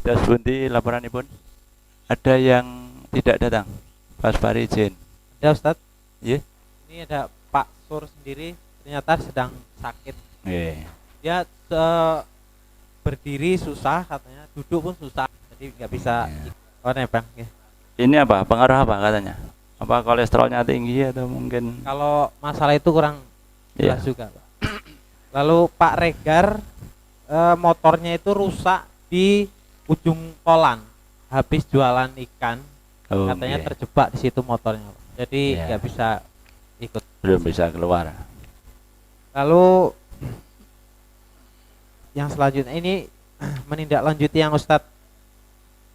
Das Bunti laporanipun. Ada yang tidak datang. Pas Fahri izin. Ya Ustadz, Iya. ini ada Pak Sur sendiri ternyata sedang sakit. Nggih. Dia berdiri susah katanya, duduk pun susah, jadi nggak bisa. Oh nebang. Ya. Ini apa? Pengaruh apa katanya? Apa kolesterolnya tinggi atau mungkin? Kalau masalah itu kurang Iya. jelas juga, Pak. Lalu Pak Regar motornya itu rusak di ujung kolan, habis jualan ikan, Oh, katanya nggih. terjebak di situ motornya, Pak. Jadi Iya. nggak bisa ikut. Belum bisa keluar. Lalu yang selanjutnya ini menindaklanjuti yang Ustadz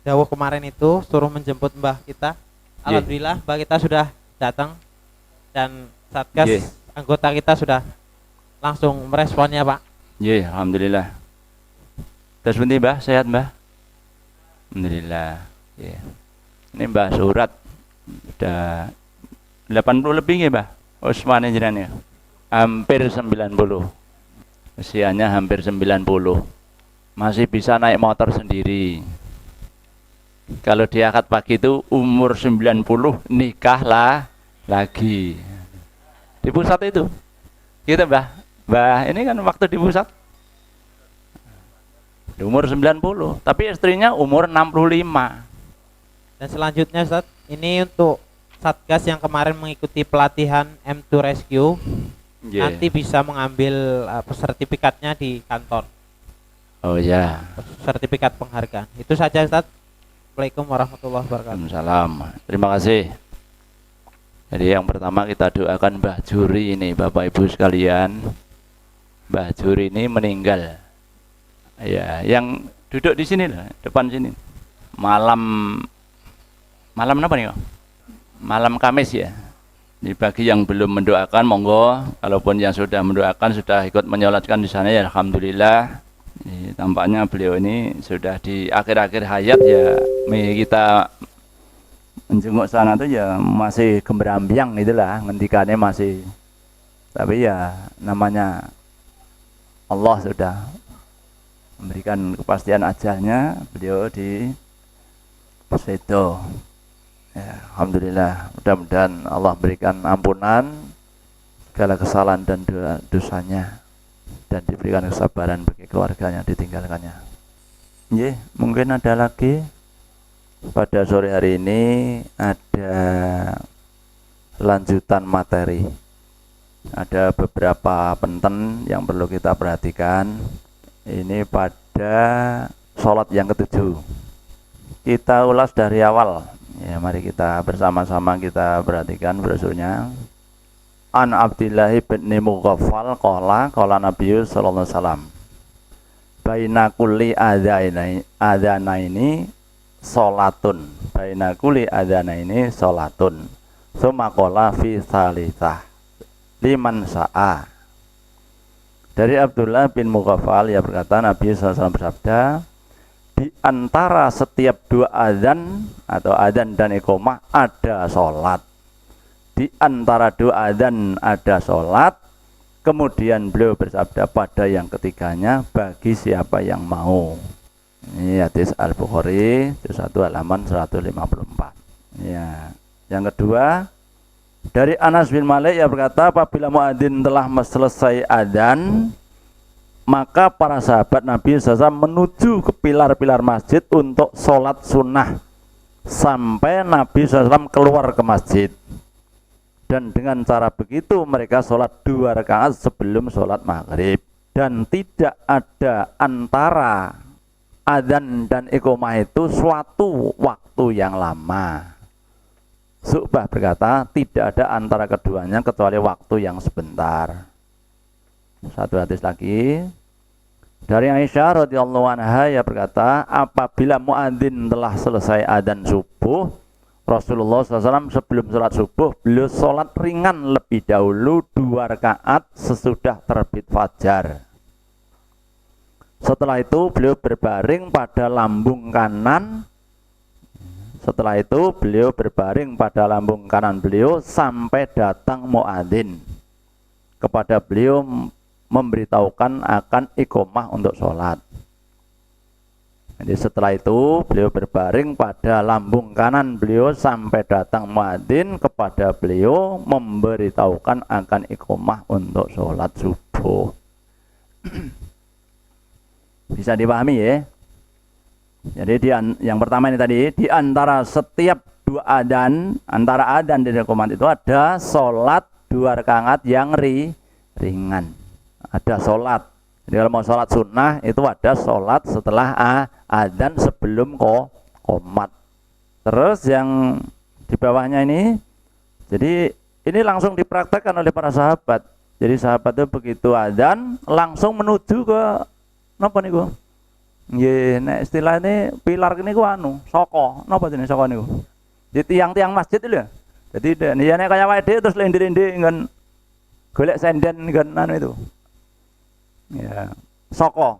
dawuh kemarin itu, suruh menjemput mbah kita. Alhamdulillah mbah kita sudah datang dan Satgas Nggih. anggota kita sudah langsung meresponnya, Pak. Iya, alhamdulillah. Das Bunti Mbah, sehat Mbah? Alhamdulillah. Iya. Ini Mbah Surat udah 80 lebih nggih, Mbah? Usmane jenengan ya. Hampir 90. Usianya hampir 90. Masih bisa naik motor sendiri. Kalau di akad pagi itu umur 90 nikah lah lagi. Di pusat itu. Gitu, Mbah. Mbah, ini kan waktu di pusat. Di umur 90, tapi istrinya umur 65. Dan selanjutnya Ustadz, ini untuk Satgas yang kemarin mengikuti pelatihan M2 Rescue, Yeah. nanti bisa mengambil sertifikatnya di kantor, Oh ya. sertifikat penghargaan. Itu saja Ustadz. Assalamualaikum warahmatullahi wabarakatuh. Waalaikumsalam. Terima kasih. Jadi yang pertama kita doakan Mbah Juri ini, Bapak Ibu sekalian. Mbah Juri ini meninggal. Ya, yang duduk di sini lah, depan sini. Malam apa nih, Kak? Malam Kamis ya. Jadi bagi yang belum mendoakan monggo, kalaupun yang sudah mendoakan sudah ikut menyolatkan di sana ya alhamdulillah. Tampaknya beliau ini sudah di akhir-akhir hayat ya. Kita menjenguk sana tuh ya masih gemberambiang itulah, ngendikannya masih. Tapi ya namanya Allah sudah memberikan kepastian ajalnya, beliau di situ. Ya, alhamdulillah, mudah-mudahan Allah berikan ampunan segala kesalahan dan dosanya dan diberikan kesabaran bagi keluarganya ditinggalkannya. Nggih, mungkin ada lagi. Pada sore hari ini ada lanjutan materi. Ada beberapa penten yang perlu kita perhatikan. Ini pada sholat yang ketujuh. Kita ulas dari awal. Ya, mari kita bersama-sama kita perhatikan brosurnya. An Abdillah bin Mughaffal qala Nabi sallallahu alaihi wasallam. Baina kulli adzanaini salatun. Baina kulli adzanaini salatun. Tsumma qala fi tsalitsah. Liman sa'a. Dari Abdullah bin Mughaffal ya berkata Nabi SAW bersabda, di antara setiap dua adzan atau adzan dan iqamah ada sholat. Di antara dua adzan ada sholat. Kemudian beliau bersabda pada yang ketiganya, bagi siapa yang mau. Ini hadis Al-Bukhari, juz 1 halaman 154. Ya. Yang kedua, dari Anas bin Malik yang berkata, apabila muadzin telah selesai adzan, maka para sahabat Nabi SAW menuju ke pilar-pilar masjid untuk sholat sunnah sampai Nabi SAW keluar ke masjid. Dan dengan cara begitu mereka sholat 2 rakaat sebelum sholat maghrib. Dan tidak ada antara adzan dan iqamah itu suatu waktu yang lama. Syu'bah berkata, tidak ada antara keduanya kecuali waktu yang sebentar. Satu hadis lagi dari Aisyah radhiyallahu anha ya berkata, apabila muadzin telah selesai adzan subuh, Rasulullah SAW sebelum sholat subuh beliau sholat ringan lebih dahulu 2 rakaat sesudah terbit fajar. Setelah itu beliau berbaring pada lambung kanan. Setelah itu beliau berbaring pada lambung kanan beliau sampai datang muadzin. Kepada beliau memberitahukan akan iqamah untuk sholat. Jadi setelah itu beliau berbaring pada lambung kanan beliau sampai datang muadzin kepada beliau memberitahukan akan iqomah untuk sholat subuh. Bisa dipahami ya? Jadi yang pertama ini tadi, di antara setiap dua adzan, antara adzan dan iqomah itu ada sholat 2 rakaat yang ringan. Ada sholat. Jadi kalau mau sholat sunnah itu ada sholat setelah adzan sebelum qomat. Terus yang di bawahnya ini, jadi ini langsung dipraktekkan oleh para sahabat. Jadi sahabat itu begitu adzan langsung menuju ke napa niku? Nggih, nek istilah ini pilar niku saka. Napa jenenge saka niku? Di tiang-tiang masjid itu lho. Jadi ya nek kaya wae terus lendir-lendir nggon golek senden nggon itu. Ya, soko.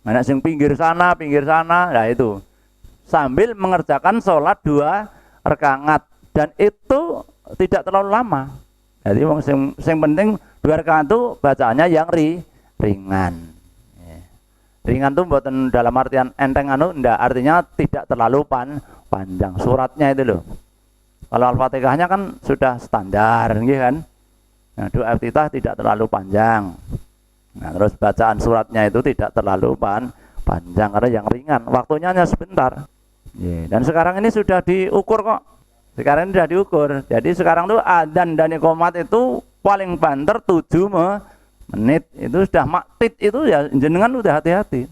Anak sing pinggir sana, nah itu. Sambil mengerjakan sholat 2 rakaat dan itu tidak terlalu lama. Jadi sing penting 2 rakaat itu bacaannya yang ringan. Ya. Ringan tuh buatan dalam artian enteng ndak, artinya tidak terlalu panjang suratnya itu loh. Kalau Al-Fatihahnya kan sudah standar, gitu kan? Nah, doa iftitah tidak terlalu panjang. Nah, terus bacaan suratnya itu tidak terlalu panjang karena yang ringan, waktunya hanya sebentar. Dan sekarang ini sudah diukur kok. Sekarang ini sudah diukur. Jadi sekarang tuh adzan dan iqomat itu paling banter 7 menit. Itu sudah maktit itu ya jenengan udah hati-hati.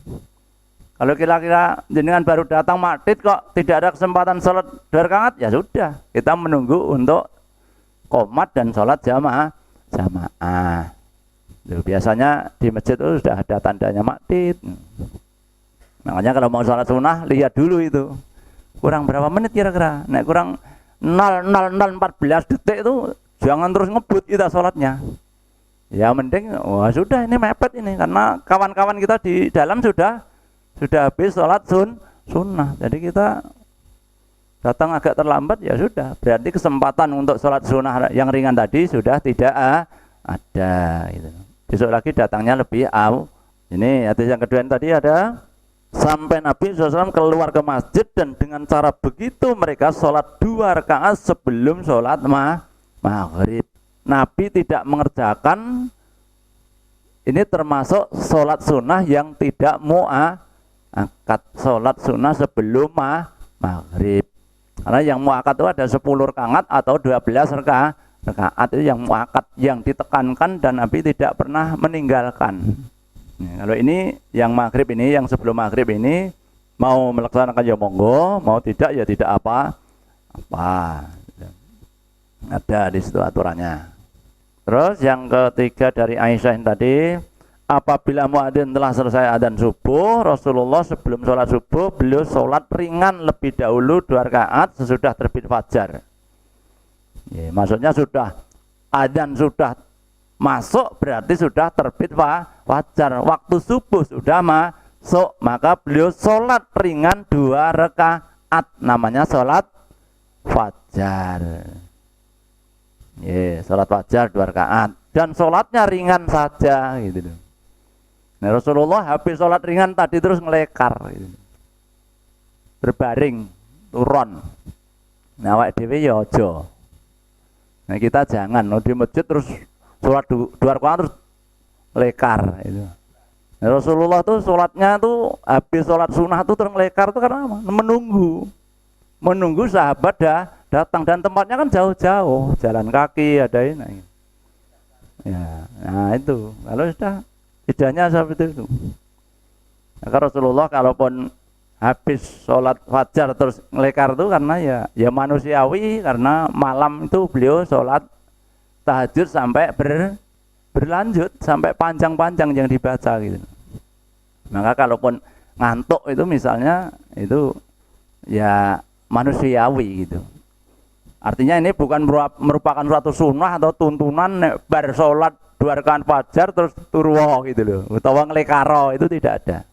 Kalau kira-kira jenengan baru datang maktit kok tidak ada kesempatan sholat 2 rakaat, ya sudah. Kita menunggu untuk qomat dan sholat jamaah. Biasanya di masjid itu sudah ada tandanya maktit. Makanya kalau mau sholat sunnah lihat dulu itu kurang berapa menit kira-kira. Nek kurang 0,0014 detik itu jangan terus ngebut kita sholatnya. Ya mending wah sudah ini mepet ini karena kawan-kawan kita di dalam sudah habis sholat sunnah. Jadi kita datang agak terlambat ya sudah. Berarti kesempatan untuk sholat sunnah yang ringan tadi sudah tidak ada. Gitu. Besok lagi datangnya lebih Ini hadis yang kedua tadi ada sampai Nabi SAW keluar ke masjid dan dengan cara begitu mereka sholat 2 rakaat sebelum sholat maghrib. Nabi tidak mengerjakan ini termasuk sholat sunnah yang tidak mu'akad, sholat sunnah sebelum maghrib. Karena yang mu'akad itu ada 10 rakaat atau 12 rakaat itu yang mu'akad, yang ditekankan dan Nabi tidak pernah meninggalkan. Kalau ini yang maghrib ini, yang sebelum maghrib ini mau melaksanakan ya monggo, mau tidak ya tidak apa. Ada di situ aturannya. Terus yang ketiga dari Aisyah yang tadi, apabila muadzin telah selesai adzan subuh, Rasulullah sebelum sholat subuh beliau sholat ringan lebih dahulu 2 rakaat sesudah terbit fajar. Ya, maksudnya sudah adzan sudah masuk berarti sudah terbit fajar, waktu subuh sudah masuk, maka beliau sholat ringan 2 rakaat, namanya sholat fajar. Ya, sholat fajar 2 rakaat dan sholatnya ringan saja gitu. Nah, Rasulullah habis sholat ringan tadi terus ngelekar gitu. Berbaring turun. Nah, awake dhewe ya aja. Nah, kita jangan di masjid terus sholat 2 rakaat terus lekar itu. Nah, Rasulullah tuh sholatnya tuh habis sholat sunnah tuh terus lekar tuh karena apa? Menunggu sahabat datang dan tempatnya kan jauh-jauh, jalan kaki ada ini. Ya, nah itu kalau sudah idenya seperti itu. Maka Rasulullah kalaupun habis sholat fajar terus ngelekar itu karena ya manusiawi, karena malam itu beliau sholat tahajud sampai berlanjut sampai panjang-panjang yang dibaca gitu. Maka kalaupun ngantuk itu misalnya itu ya manusiawi gitu. Artinya ini bukan merupakan suatu sunnah atau tuntunan bar sholat 2 rakaat fajar terus turwo gitu loh, utawa ngelekaro, itu tidak ada.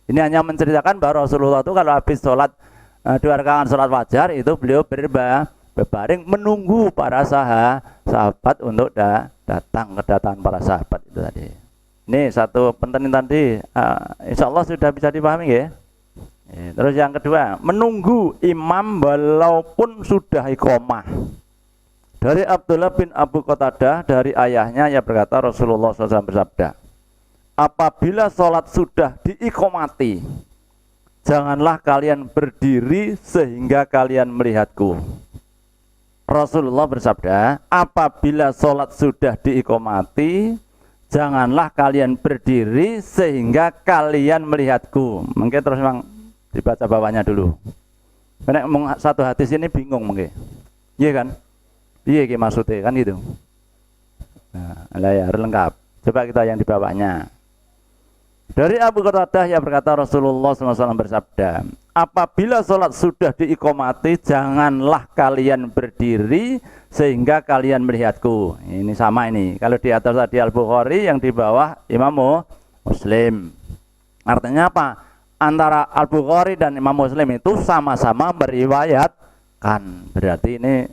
Ini hanya menceritakan bahwa Rasulullah itu kalau habis sholat 2 rakaat sholat fajar itu beliau berbaring menunggu para sahabat untuk datang, kedatangan para sahabat itu tadi. Ini satu penting tadi, insya Allah sudah bisa dipahami ya. Terus yang kedua, menunggu imam walaupun sudah iqomah. Dari Abdullah bin Abu Qatadah dari ayahnya yang berkata Rasulullah SAW bersabda, apabila sholat sudah diiqomati, janganlah kalian berdiri sehingga kalian melihatku. Rasulullah bersabda, apabila sholat sudah diiqomati, janganlah kalian berdiri sehingga kalian melihatku. Mungkin terus memang dibaca bawahnya dulu. Karena satu hadis ini bingung mungkin. Iya kan? Iya maksudnya kan gitu. Nah, ya harus lengkap. Coba kita yang di bawahnya. Dari Abu Qatadah yang berkata Rasulullah SAW bersabda, apabila sholat sudah diiqomati, janganlah kalian berdiri sehingga kalian melihatku. Ini sama ini. Kalau di atas tadi Al-Bukhari, yang di bawah Imam Muslim. Artinya apa? Antara Al-Bukhari dan Imam Muslim itu sama-sama meriwayatkan. Berarti ini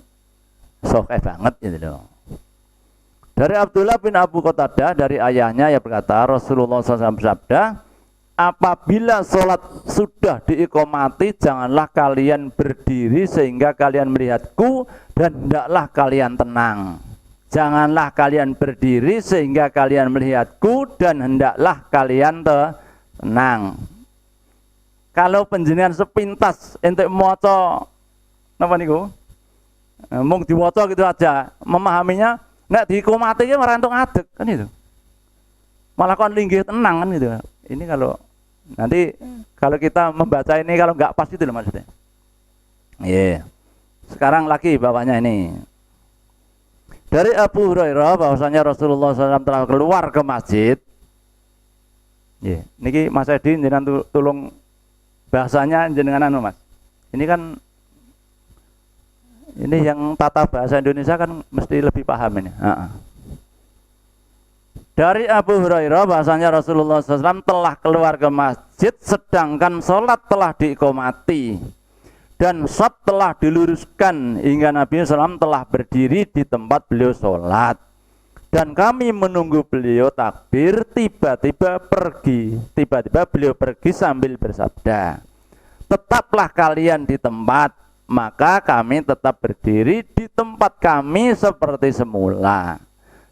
sahih banget gitu loh. Dari Abdullah bin Abu Qatadah dari ayahnya yang berkata Rasulullah SAW bersabda, apabila sholat sudah diiqomati, janganlah kalian berdiri sehingga kalian melihatku dan hendaklah kalian tenang. Janganlah kalian berdiri sehingga kalian melihatku dan hendaklah kalian tenang. Kalau penjenengan sepintas ente maca napa niku? Mung diwaca gitu aja, memahaminya nek diiqomati ki ora entuk ngadeg kan itu. Malah kon linggih tenang kan gitu. Ini kalau nanti kalau kita membaca ini kalau enggak pas itu loh maksudnya. Iya. Sekarang lagi bawahnya ini. Dari Abu Hurairah bahwasanya Rasulullah SAW telah keluar ke masjid. Iya. Niki Mas Edi jenengan tolong bahasanya jenengan anu Mas. Ini kan ini yang tata bahasa Indonesia kan mesti lebih paham ini. Dari Abu Hurairah bahasanya Rasulullah SAW telah keluar ke masjid sedangkan sholat telah diiqomati dan shaf telah diluruskan hingga Nabi SAW telah berdiri di tempat beliau sholat dan kami menunggu beliau takbir. Tiba-tiba beliau pergi sambil bersabda, tetaplah kalian di tempat. Maka kami tetap berdiri di tempat kami seperti semula.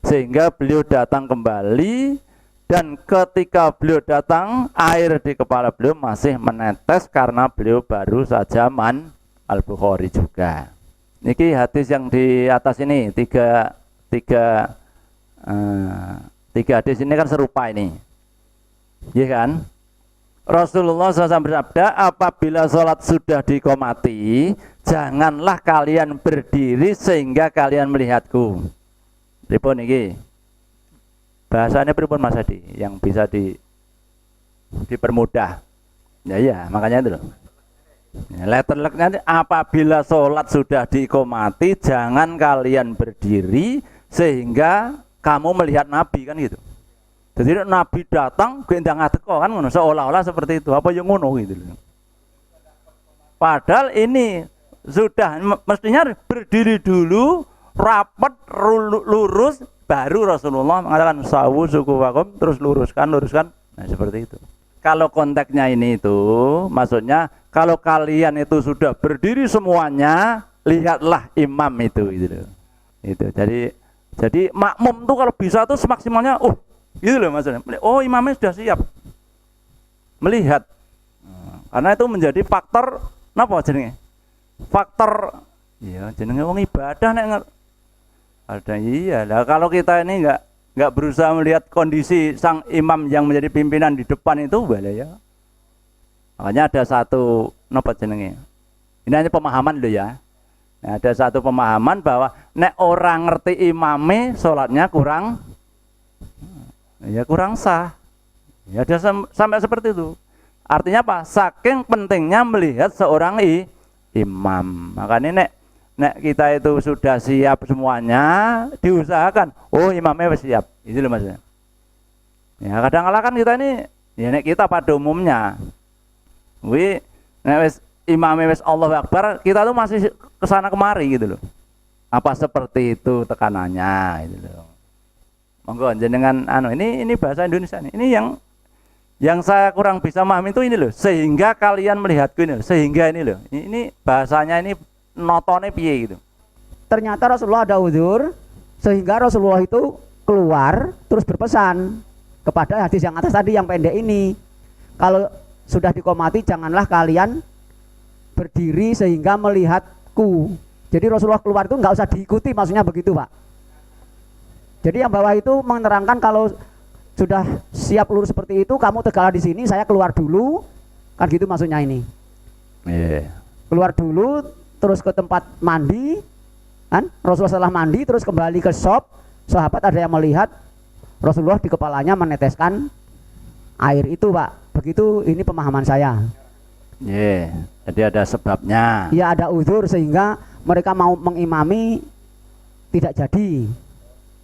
Sehingga beliau datang kembali dan ketika beliau datang air di kepala beliau masih menetes karena beliau baru saja Al-Bukhari juga. Niki hadis yang di atas ini tiga hadis ini kan serupa ini, ya kan? Rasulullah SAW bersabda, apabila sholat sudah diiqomati, janganlah kalian berdiri sehingga kalian melihatku. Pripun niki? Bahasanya pripun Mas Adi yang bisa dipermudah. Ya, makanya itu loh. Letterleknya apabila sholat sudah diiqomati, jangan kalian berdiri sehingga kamu melihat Nabi kan gitu. Jadi Nabi datang gendang ngadeko kan ngono, seolah-olah seperti itu. Apa yang ngono gitu loh. Padahal ini sudah mestinya berdiri dulu, rapat, lurus, baru Rasulullah mengatakan sawu suku wakum, terus luruskan. Nah seperti itu. Kalau konteksnya ini itu, maksudnya kalau kalian itu sudah berdiri semuanya, lihatlah imam itu gitu loh. Itu. Jadi makmum tuh kalau bisa tuh semaksimalnya, gitu loh maksudnya. Oh imamnya sudah siap melihat. Karena itu menjadi faktor napa jenenge? Faktor ya jenenge wong ibadah nek ada iya. Lah kalau kita ini enggak berusaha melihat kondisi sang imam yang menjadi pimpinan di depan itu boleh ya. Makanya ada satu napa jenenge? Ini hanya pemahaman loh ya. Nah, ada satu pemahaman bahwa nek orang ngerti imame salatnya kurang sah. Ya ada sampai seperti itu. Artinya apa? Saking pentingnya melihat seorang imam. Makanya nek kita itu sudah siap semuanya, diusahakan. Oh imamnya siap. Itu loh maksudnya. Ya kadang-kadang kan kita ini, ya nek kita pada umumnya, nek imamnya Allahu Akbar, kita tuh masih kesana kemari gitu loh. Apa seperti itu tekanannya gitu loh. Monggo jenengan ini bahasa Indonesia nih. Ini Yang saya kurang bisa memahami itu ini loh, sehingga kalian melihatku ini loh, sehingga ini loh. Ini bahasanya ini notone piye gitu. Ternyata Rasulullah ada uzur sehingga Rasulullah itu keluar terus berpesan kepada hadis yang atas tadi yang pendek ini. Kalau sudah dikomati janganlah kalian berdiri sehingga melihatku. Jadi Rasulullah keluar itu nggak usah diikuti, maksudnya begitu Pak. Jadi yang bawah itu menerangkan kalau sudah siap lurus seperti itu, kamu tegaklah di sini, saya keluar dulu, kan gitu maksudnya ini. Keluar dulu, terus ke tempat mandi, kan? Rasulullah setelah mandi, terus kembali ke shop. Sahabat ada yang melihat Rasulullah di kepalanya meneteskan air itu, Pak. Begitu, ini pemahaman saya. Jadi ada sebabnya. Ya ada uzur sehingga mereka mau mengimami tidak jadi.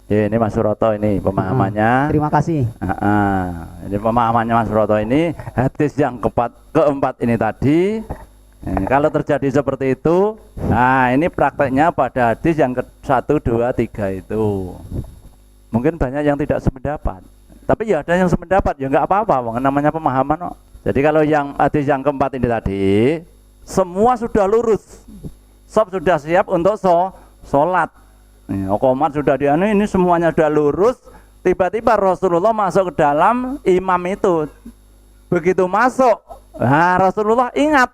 Ini Mas Suroto ini pemahamannya. Terima kasih. Jadi pemahamannya Mas Suroto ini hadis yang keempat ini tadi. Kalau terjadi seperti itu, nah ini prakteknya pada hadis yang ke-1, 2, 3 itu. Mungkin banyak yang tidak sependapat. Tapi ya ada yang sependapat, ya nggak apa-apa, namanya pemahaman kok. Jadi kalau yang hadis yang keempat ini tadi, semua sudah lurus. Sob sudah siap untuk sholat. Qomat sudah ini semuanya sudah lurus. Tiba-tiba Rasulullah masuk ke dalam imam itu. Begitu masuk, nah Rasulullah ingat,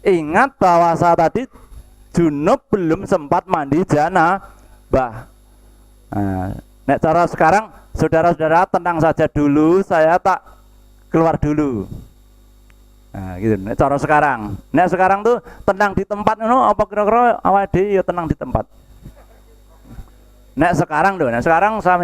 ingat bahwa saat tadi junub belum sempat mandi janabah. Nek cara sekarang saudara-saudara tenang saja dulu, saya tak keluar dulu. Gitu. Nek cara sekarang. Nek sekarang tuh tenang di tempat apa kira-kira awake dhewe ya tenang di tempat. Nek sekarang saya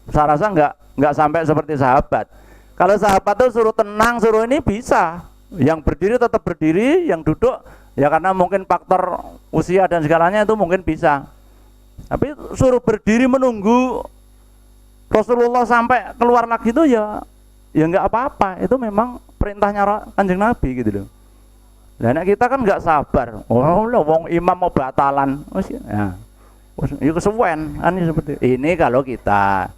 rasa nggak sampai seperti sahabat. Kalau sahabat tuh suruh tenang, suruh ini bisa. Yang berdiri tetap berdiri, yang duduk ya karena mungkin faktor usia dan segalanya itu mungkin bisa. Tapi suruh berdiri menunggu Rasulullah sampai keluar lagi itu ya nggak apa-apa. Itu memang perintahnya Kanjeng Nabi gitu loh. Nah kita kan nggak sabar. Oh loh, wong imam mau batalan. Ya kesuwen kan seperti ini kalau kita.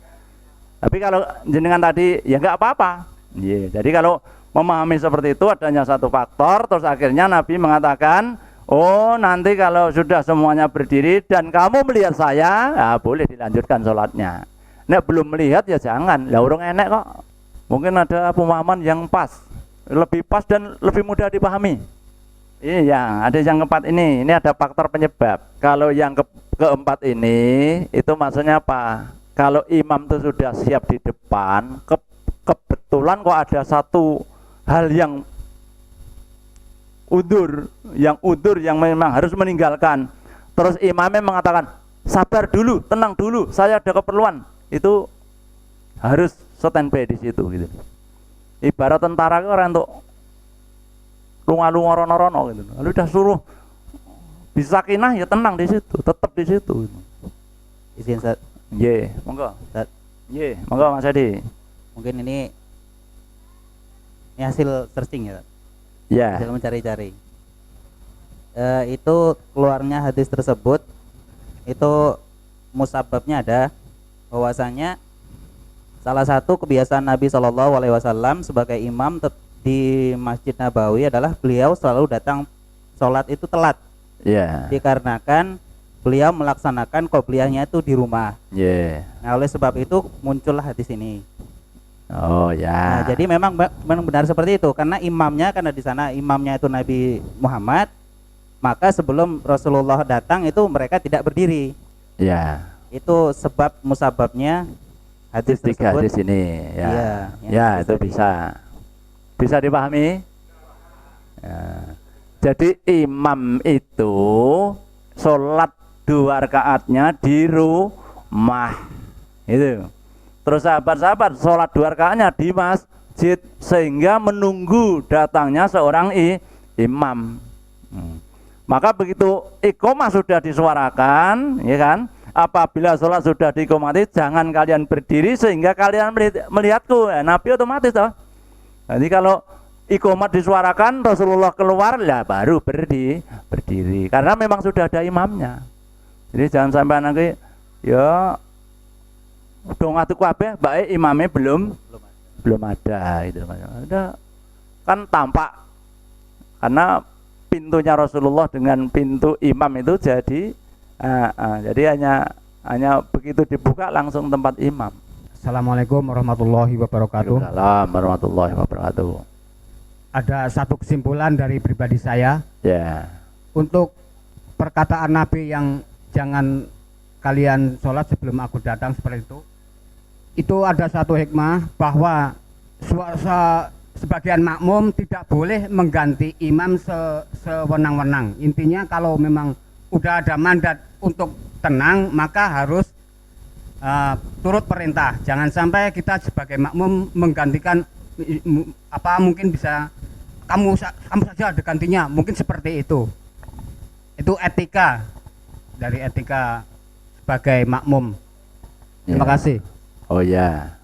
Tapi kalau jenengan tadi ya nggak apa-apa. Jadi kalau memahami seperti itu adanya satu faktor, terus akhirnya Nabi mengatakan, oh nanti kalau sudah semuanya berdiri dan kamu melihat saya, boleh dilanjutkan sholatnya. Nek belum melihat ya jangan. Lah urung enek kok. Mungkin ada pemahaman yang pas, lebih pas dan lebih mudah dipahami. Iya, ada yang keempat ini ada faktor penyebab. Kalau yang keempat ini itu maksudnya apa? Kalau imam itu sudah siap di depan, kebetulan kok ada satu hal yang udur yang memang harus meninggalkan. Terus imamnya mengatakan, sabar dulu, tenang dulu, saya ada keperluan. Itu harus standby di situ gitu. Ibarat tentara orang untuk lunga-lunga rono-rono gitu. Lalu udah suruh bisa kinah ya tenang di situ, tetap di situ. Izin Ustaz. Monggo. Ustaz. Monggo Mas Adi. Mungkin ini hasil searching ya. Hasil mencari-cari. Itu keluarnya hadis tersebut itu musababnya ada bahwasanya salah satu kebiasaan Nabi SAW sebagai imam di Masjid Nabawi adalah beliau selalu datang sholat itu telat. Dikarenakan beliau melaksanakan qobliyahnya itu di rumah. Nah oleh sebab itu muncullah hadis ini. Nah, jadi memang benar seperti itu karena karena di sana imamnya itu Nabi Muhammad, maka sebelum Rasulullah datang itu mereka tidak berdiri. Itu sebab musababnya hadis tersebut. Hadis ini itu bisa dipahami. Jadi imam itu sholat 2 rakaatnya di rumah itu. Terus sahabat-sahabat sholat 2 rakaatnya di masjid sehingga menunggu datangnya seorang imam. Maka begitu iqomah sudah disuarakan, ya kan? Apabila sholat sudah diiqomati, jangan kalian berdiri sehingga kalian melihatku. Nabi otomatis toh. Jadi kalau iqomat disuarakan, Rasulullah keluar, lah baru berdiri. Karena memang sudah ada imamnya. Jadi jangan sampai nanti ya dong atuh kabeh baik imamnya belum belum ada itu. Ada kan tampak karena pintunya Rasulullah dengan pintu imam itu jadi hanya begitu dibuka langsung tempat imam. Assalamualaikum warahmatullahi wabarakatuh. Waalaikumsalam warahmatullahi wabarakatuh. Ada satu kesimpulan dari pribadi saya Ya. untuk perkataan Nabi yang jangan kalian sholat sebelum aku datang seperti itu. Itu ada satu hikmah bahwa sebagian makmum tidak boleh mengganti imam sewenang-wenang. Intinya kalau memang udah ada mandat untuk tenang maka harus turut perintah. Jangan sampai kita sebagai makmum menggantikan mungkin bisa kamu saja ada gantinya, mungkin seperti itu. Itu etika dari etika sebagai makmum. Terima kasih. Oh ya.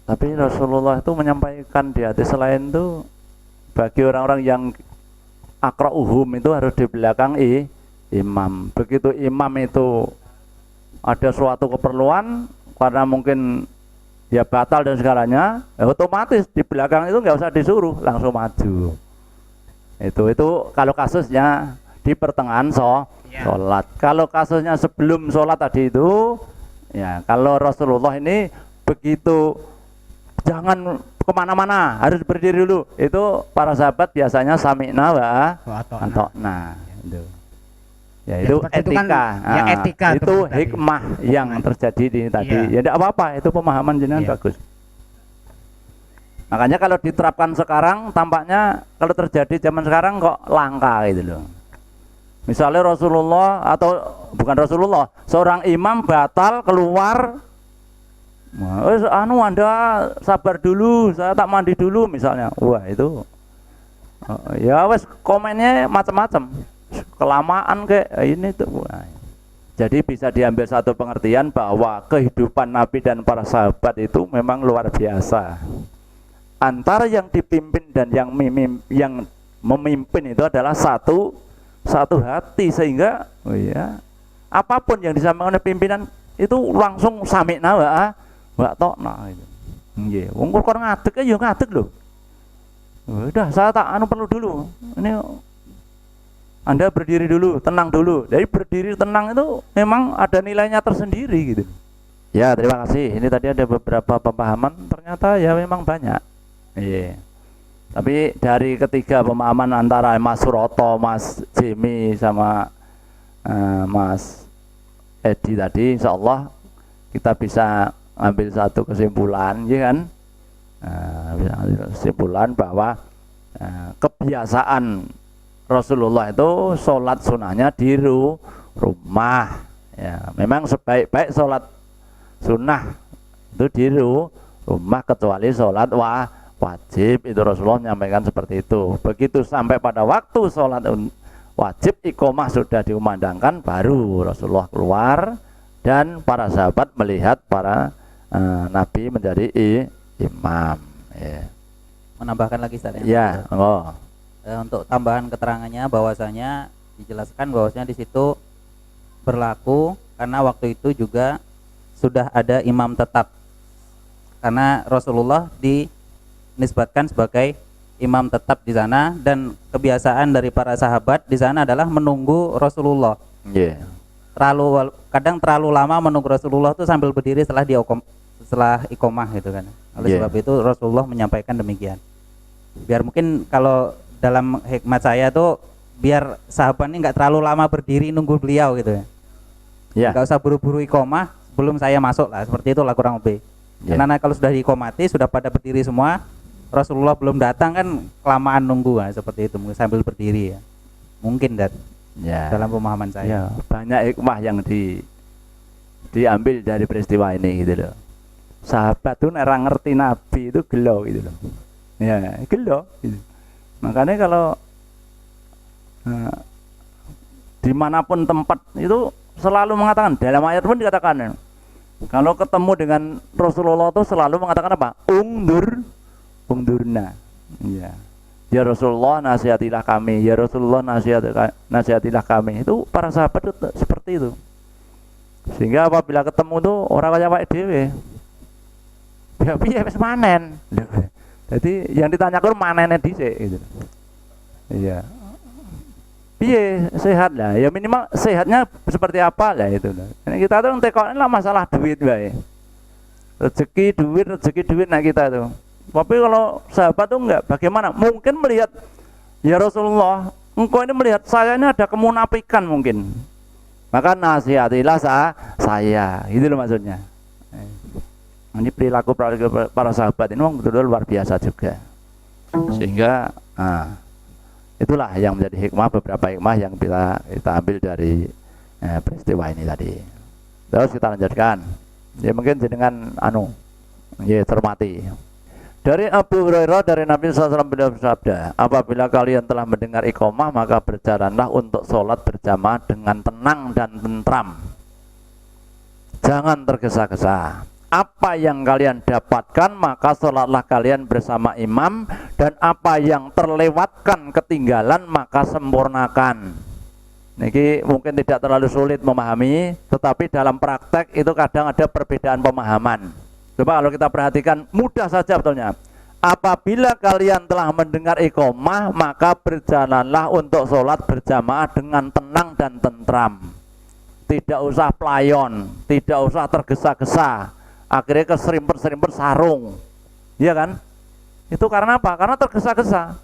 Tapi Rasulullah itu menyampaikan di hadis lain itu bagi orang-orang yang akra'uhum itu harus di belakang imam. Begitu imam itu ada suatu keperluan karena mungkin ya batal dan segalanya, ya otomatis di belakang itu nggak usah disuruh, langsung maju. Itu kalau kasusnya di pertengahan sholat. Kalau kasusnya sebelum sholat tadi itu, ya kalau Rasulullah ini begitu jangan kemana-mana, harus berdiri dulu. Itu para sahabat biasanya sami'na wa ata'na. Itu. Ya itu etika. Etika itu hikmah tadi yang terjadi di tadi. Ya tidak apa-apa, itu pemahaman jenengan bagus. Makanya kalau diterapkan sekarang tampaknya kalau terjadi zaman sekarang kok langka gitu loh. Misalnya Rasulullah atau bukan Rasulullah, seorang imam batal keluar, Anda sabar dulu, saya tak mandi dulu misalnya. Wah itu, ya wes komennya macam-macam, kelamaan kayak ini tuh. Wah. Jadi bisa diambil satu pengertian bahwa kehidupan Nabi dan para sahabat itu memang luar biasa. Antara yang dipimpin dan yang memimpin itu adalah satu hati, sehingga apapun yang disampaikan oleh pimpinan itu langsung sami'na wa ta'na gitu. Nggih, wong kok ngadeg ya ngadeg lho. Udah saya tak perlu dulu. Ini Anda berdiri dulu, tenang dulu. Jadi berdiri tenang itu memang ada nilainya tersendiri gitu. Ya, terima kasih. Ini tadi ada beberapa pemahaman, ternyata ya memang banyak. Iya. Tapi dari ketiga pemahaman antara Mas Suroto, Mas Jimmy sama Mas Edi tadi, insya Allah kita bisa ambil satu kesimpulan, ya kan? Bisa ambil kesimpulan bahwa kebiasaan Rasulullah itu sholat sunnahnya di rumah. Ya, memang sebaik-baik sholat sunnah itu di rumah kecuali sholat wajib, itu Rasulullah menyampaikan seperti itu. Begitu sampai pada waktu sholat wajib iqomah sudah dikumandangkan, baru Rasulullah keluar dan para sahabat melihat para Nabi menjadi imam. Ya. Menambahkan lagi Ustaz ya? Untuk tambahan keterangannya bahwasanya dijelaskan bahwasanya di situ berlaku karena waktu itu juga sudah ada imam tetap. Karena Rasulullah dinisbatkan sebagai imam tetap di sana dan kebiasaan dari para sahabat di sana adalah menunggu Rasulullah. Yeah. Kadang terlalu lama menunggu Rasulullah itu sambil berdiri setelah iqomah gitu kan. Oleh sebab itu Rasulullah menyampaikan demikian. Biar mungkin kalau dalam hikmat saya tuh biar sahabat ini nggak terlalu lama berdiri nunggu beliau gitu ya. Nggak usah buru-buru iqomah sebelum saya masuk lah, seperti itulah kurang lebih. Karena kalau sudah diikomati, sudah pada berdiri semua, Rasulullah belum datang kan kelamaan nunggu seperti itu, sambil berdiri ya. Mungkin dalam pemahaman saya. Banyak hikmah yang diambil dari peristiwa ini gitu loh. Sahabat tuh orang ngerti Nabi itu gelo gitu loh. Ya, gelo gitu. Makanya kalau dimanapun tempat itu selalu mengatakan, dalam ayat pun dikatakan, kalau ketemu dengan Rasulullah itu selalu mengatakan apa? Ungdurna. Ya Rasulullah nasihatilah kami. Ya Rasulullah nasihatilah kami. Itu para sahabat itu seperti itu. Sehingga apabila ketemu tuh orang kayak Pak Dewi, Ya piye wis manen. Jadi yang ditanyakan manennya dhisik gitu. Iya. Piye sehat lah, ya minimal sehatnya seperti apa lah itu. Ini kita tuh tekoknya lah masalah duit bae. Rezeki duit nah kita tuh. Tapi kalau sahabat tuh enggak, bagaimana? Mungkin melihat ya Rasulullah, engkau ini melihat saya ini ada kemunafikan mungkin. Maka nasihatilah saya, gitu loh maksudnya. Ini perilaku para sahabat ini memang betul-betul luar biasa juga. Sehingga itulah yang menjadi hikmah, beberapa hikmah yang kita ambil dari peristiwa ini tadi. Terus kita lanjutkan. Ya mungkin dengan ya termati. Dari Abu Hurairah dari Nabi SAW beliau bersabda, apabila kalian telah mendengar iqamah maka berjalanlah untuk sholat berjamaah dengan tenang dan tentram. Jangan tergesa-gesa. Apa yang kalian dapatkan maka sholatlah kalian bersama imam, dan apa yang terlewatkan ketinggalan maka sempurnakan. Ini mungkin tidak terlalu sulit memahami, tetapi dalam praktek itu kadang ada perbedaan pemahaman. Coba kalau kita perhatikan mudah saja betulnya. Apabila kalian telah mendengar iqamah maka berjalanlah untuk sholat berjamaah dengan tenang dan tentram. Tidak usah pelayon, tidak usah tergesa-gesa. Akhirnya keserimpet-serimpet sarung. Iya kan? Itu karena apa? Karena tergesa-gesa.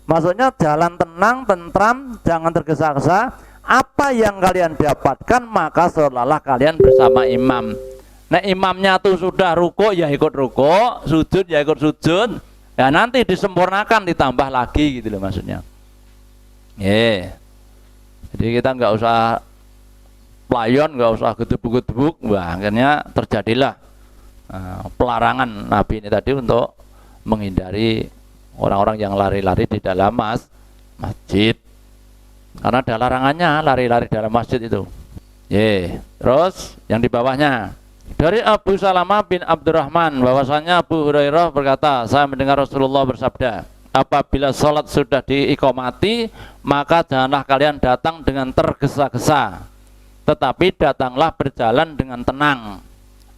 Maksudnya jalan tenang, tentram, jangan tergesa-gesa. Apa yang kalian dapatkan maka sholatlah kalian bersama imam. Nah imamnya tuh sudah ruko ya ikut ruko, sujud ya ikut sujud. Ya nanti disempurnakan ditambah lagi gitu loh maksudnya. Jadi kita nggak usah pelayon, nggak usah gedebuk-gedebuk. Wah, akhirnya terjadilah pelarangan Nabi ini tadi untuk menghindari orang-orang yang lari-lari di dalam masjid. Karena ada larangannya lari-lari dalam masjid itu. Terus yang di bawahnya dari Abu Salamah bin Abdurrahman bahwasanya Abu Hurairah berkata, saya mendengar Rasulullah bersabda, apabila sholat sudah diiqamati maka janganlah kalian datang dengan tergesa-gesa, tetapi datanglah berjalan dengan tenang.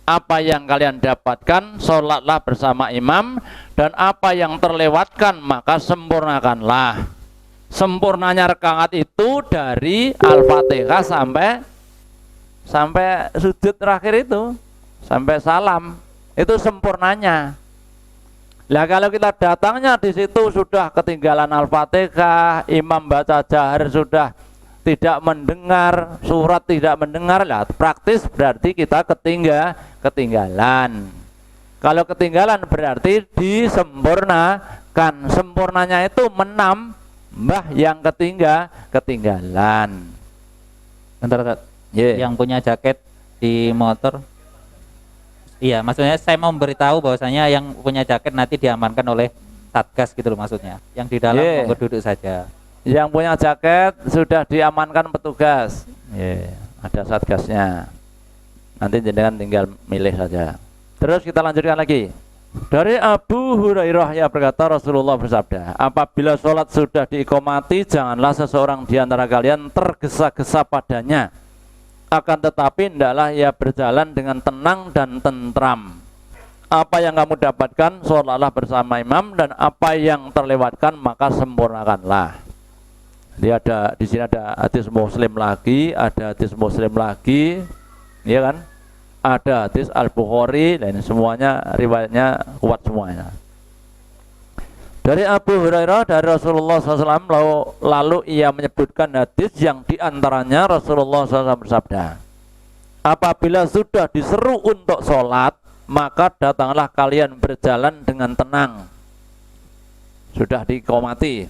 Apa yang kalian dapatkan sholatlah bersama imam, dan apa yang terlewatkan maka sempurnakanlah. Sempurnanya rakaat itu dari Al-Fatihah sampai sujud terakhir itu, sampai salam, itu sempurnanya. Lah kalau kita datangnya di situ sudah ketinggalan Al-Fatihah, imam baca jahar sudah tidak mendengar, surat tidak mendengar, lah praktis berarti kita ketinggalan. Kalau ketinggalan berarti disempurnakan. Sempurnanya itu menambah yang ketinggalan. Bentar, yang punya jaket di motor. Iya, maksudnya saya mau memberitahu bahwasanya yang punya jaket nanti diamankan oleh Satgas gitu loh maksudnya. Yang di dalam monggo duduk saja. Yang punya jaket sudah diamankan petugas. Ada Satgasnya. Nanti jenengan tinggal milih saja. Terus kita lanjutkan lagi. Dari Abu Hurairah ya berkata, Rasulullah bersabda, apabila sholat sudah diiqamati janganlah seseorang di antara kalian tergesa-gesa padanya. Akan tetapi hendaklah ia berjalan dengan tenang dan tentram. Apa yang kamu dapatkan sholatlah bersama imam, dan apa yang terlewatkan maka sempurnakanlah. Jadi di sini ada hadis Muslim lagi, ada hadis Muslim lagi, ya kan? Ada hadis Al-Bukhari, dan semuanya riwayatnya kuat semuanya. Dari Abu Hurairah dari Rasulullah SAW lalu ia menyebutkan hadis yang diantaranya Rasulullah SAW bersabda, apabila sudah diseru untuk sholat maka datanglah kalian berjalan dengan tenang. Sudah diiqamati,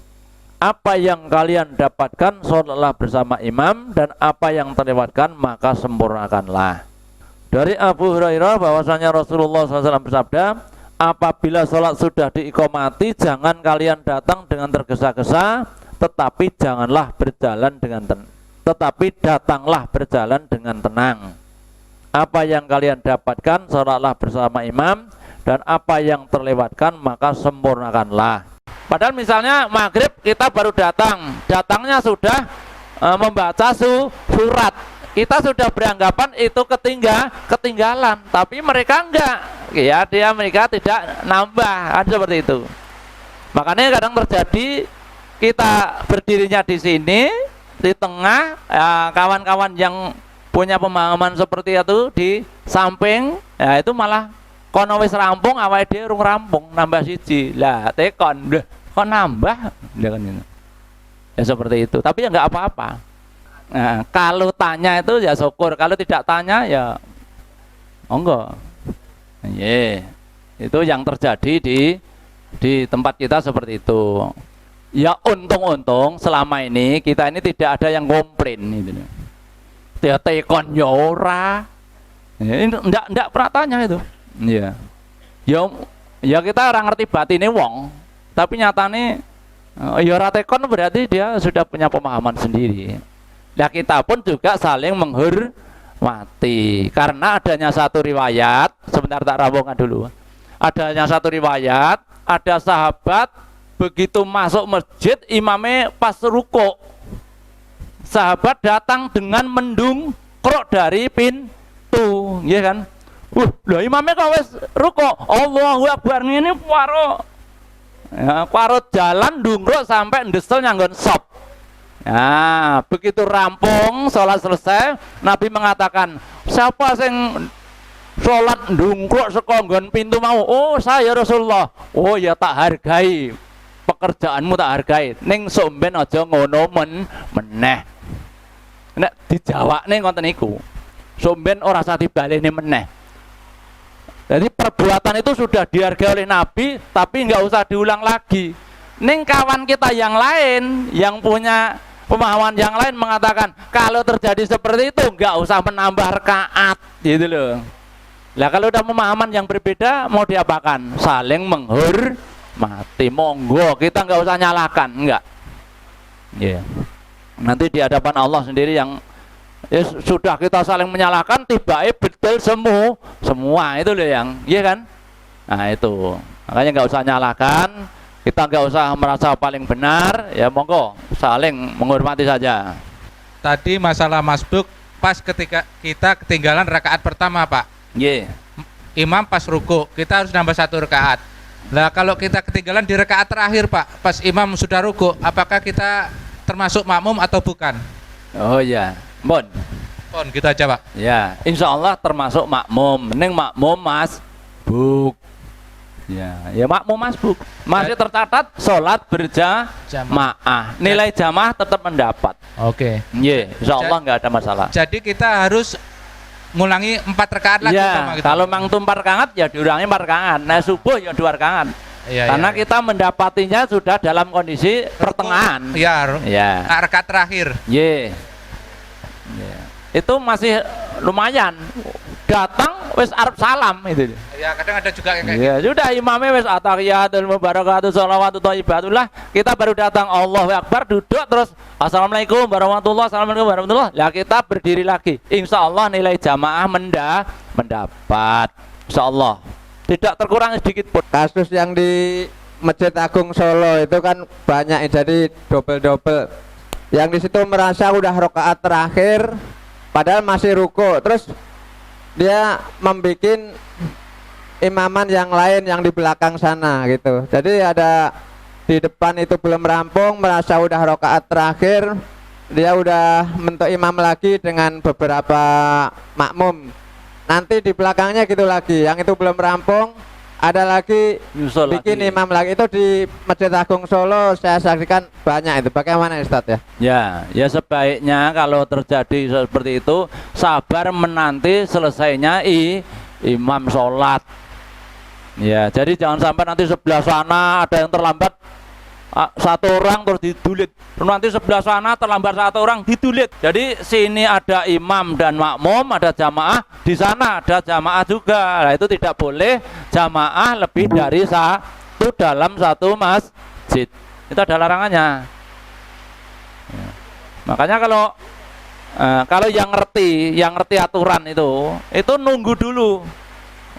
apa yang kalian dapatkan sholatlah bersama imam, dan apa yang terlewatkan maka sempurnakanlah. Dari Abu Hurairah bahwasanya Rasulullah SAW bersabda, apabila sholat sudah diiqamati jangan kalian datang dengan tergesa-gesa, tetapi datanglah berjalan dengan tenang. Apa yang kalian dapatkan sholatlah bersama imam, dan apa yang terlewatkan maka sempurnakanlah. Padahal misalnya maghrib kita baru datangnya sudah membaca surat, kita sudah beranggapan itu ketinggalan, tapi mereka enggak. ya dia menikah tidak nambah, kan seperti itu. Makanya kadang terjadi kita berdirinya di sini di tengah, ya, kawan-kawan yang punya pemahaman seperti itu di samping, ya itu malah kono wis rampung awake dhewe urung rampung nambah siji. Lah tekon, kok nambah? Ya kan gitu. Ya seperti itu. Tapi ya nggak apa-apa. Nah, kalau tanya itu ya syukur, kalau tidak tanya ya monggo. Yeah. Itu yang terjadi di tempat kita seperti itu. Ya untung-untung selama ini kita ini tidak ada yang komplain gitu. Dia tekon ya ora. Ya, enggak pernah tanya itu. Iya. Ya kita orang ngerti batine wong, tapi nyatane ya ora tekon berarti dia sudah punya pemahaman sendiri. Nah kita pun juga saling menghormati karena adanya satu riwayat, sebentar tak rampungkan dulu. Adanya satu riwayat, ada sahabat begitu masuk masjid imamnya pas ruko, sahabat datang dengan mendungkruk dari pintu, ya kan? Lah imamnya kok wis ruko, Allahu Akbar ngene paro. Ya, paro jalan ndungkruk sampai ndesel nyanggon sop. Nah, begitu rampung sholat selesai, Nabi mengatakan, siapa yang sholat ndungkruk saka nggon pintu mau? Oh, saya Rasulullah. Oh ya tak hargai. Pekerjaanmu tak hargai. Ning somben aja ngono meneh. Nek dijawabne ngoten niku. Somben ora usah dibaleni meneh. Jadi perbuatan itu sudah dihargai oleh Nabi, tapi nggak usah diulang lagi. Ning kawan kita yang lain yang punya pemahaman yang lain mengatakan kalau terjadi seperti itu nggak usah menambah rakaat, gitu loh. Lah kalau udah pemahaman yang berbeda mau diapakan? Saling menghormati, monggo, kita nggak usah nyalahkan, enggak. Ya. Yeah. Nanti di hadapan Allah sendiri yang ya, sudah kita saling menyalahkan, tiba-tiba betul semua itu loh yang, iya kan? Nah itu, makanya nggak usah nyalahkan, kita nggak usah merasa paling benar, ya monggo saling menghormati saja. Tadi masalah masbuk pas ketika kita ketinggalan rakaat pertama, Pak. Yeah. Imam pas ruku, kita harus nambah 1 rakaat. Nah kalau kita ketinggalan di rakaat terakhir, Pak, pas imam sudah ruku, apakah kita termasuk makmum atau bukan? Oh ya, Bon. Pon gitu aja, Pak. Ya, insya Allah termasuk makmum. Neng makmum mas buk. Ya makmum mas buk. Masih tercatat sholat berjamaah. Nilai jamaah tetap mendapat. Oke. Iya, insya Allah nggak ada masalah. Jadi kita harus ngulangi 4 rakaat lagi sama Ya, gitu. kalau mang 4 rakaat ya diulangi 4 rakaat. Nah subuh ya 2 rakaat. Iya, Karena iya. kita mendapatinya sudah dalam kondisi pertengahan. Iya. Ya. Rakaat terakhir. Ye. Itu masih lumayan. Datang wis arep salam itu. Ya kadang ada juga kayak Ya sudah imamnya wis atahiyatul mubarakatuh sholawatu thayyibatullah, kita baru datang Allahu Akbar, duduk terus assalamualaikum warahmatullahi wabarakatuh. Ya kita berdiri lagi. Insya Allah nilai jamaah mendapat. Insya Allah tidak terkurang sedikit pun. Kasus yang di Masjid Agung Solo itu kan banyak, jadi double. Yang di situ merasa udah rakaat terakhir padahal masih ruku, terus dia membikin imaman yang lain yang di belakang sana gitu. Jadi ada di depan itu belum rampung, merasa udah rakaat terakhir, dia udah mentok imam lagi dengan beberapa makmum. Nanti di belakangnya gitu lagi, yang itu belum rampung, ada lagi Nyusul bikin lagi. imam lagi. Itu di Masjid Agung Solo saya saksikan banyak itu. Bagaimana Ustadz ya? Ya sebaiknya kalau terjadi seperti itu sabar menanti selesainya imam sholat. Ya, jadi jangan sampai nanti sebelah sana ada yang terlambat 1 orang terus didulit. Nanti sebelah sana terlambat 1 orang didulit. Jadi sini ada imam dan makmum, ada jamaah, di sana ada jamaah juga. Nah, itu tidak boleh jamaah lebih dari 1 dalam 1 masjid. Itu ada larangannya. Ya. Makanya kalau yang ngerti aturan itu nunggu dulu.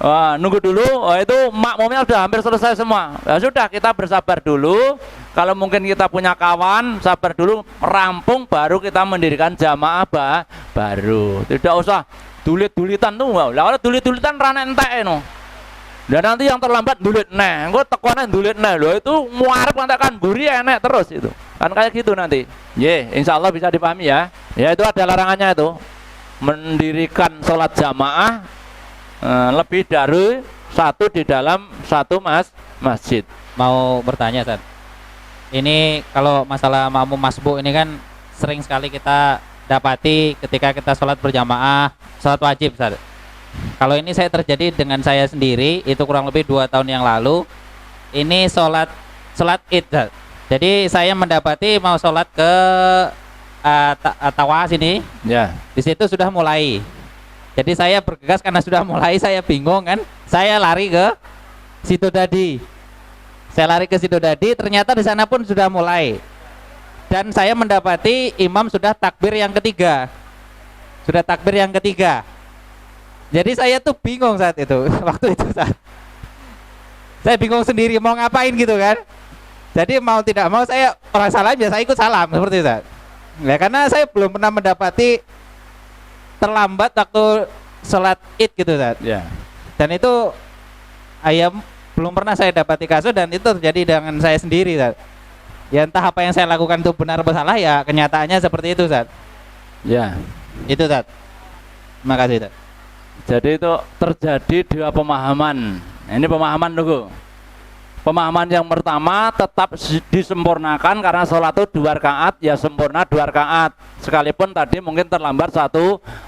Wah, nunggu dulu. Oh, itu makmumnya sudah hampir selesai semua. Ya sudah, kita bersabar dulu. Kalau mungkin kita punya kawan, sabar dulu, rampung baru kita mendirikan jamaah baru. Tidak usah dulit-dulitan tuh. Lah kalau dulit-dulitan rana entek no. Dan nanti yang terlambat dulit neh, engko tekone dulit neh lho itu muarep ngantekan buri enek terus itu. Kan kayak gitu nanti. Insya Allah bisa dipahami ya. Ya itu ada larangannya itu. Mendirikan sholat jamaah lebih dari satu di dalam satu masjid. Mau bertanya, Ustaz. Ini kalau masalah makmum masbuk ini kan sering sekali kita dapati ketika kita sholat berjamaah, sholat wajib, Ustaz. Kalau ini saya terjadi dengan saya sendiri, itu kurang lebih 2 tahun yang lalu. Ini sholat Id, Ustaz. Jadi saya mendapati mau sholat ke Tawas ini, Ya. di situ sudah mulai. Jadi saya bergegas karena sudah mulai, saya bingung kan. Saya lari ke situ tadi. Ternyata di sana pun sudah mulai. Dan saya mendapati imam sudah takbir yang ketiga. Jadi saya tuh bingung saat itu, waktu itu saat. Saya bingung sendiri mau ngapain gitu kan. Jadi mau tidak mau saya orang salam ya saya ikut salam seperti itu. Ya karena saya belum pernah mendapati terlambat waktu sholat Id gitu Ustaz. Ya. Dan itu ayam belum pernah saya dapati kasus dan itu terjadi dengan saya sendiri Ustaz. Ya entah apa yang saya lakukan itu benar atau salah ya kenyataannya seperti itu Ustaz. Ya. Itu Ustaz. Terima kasih Ustaz. Jadi itu terjadi 2 pemahaman. Ini pemahaman dulu. Pemahaman yang pertama tetap disempurnakan karena sholat itu 2 rakaat ya sempurna 2 rakaat sekalipun tadi mungkin terlambat 1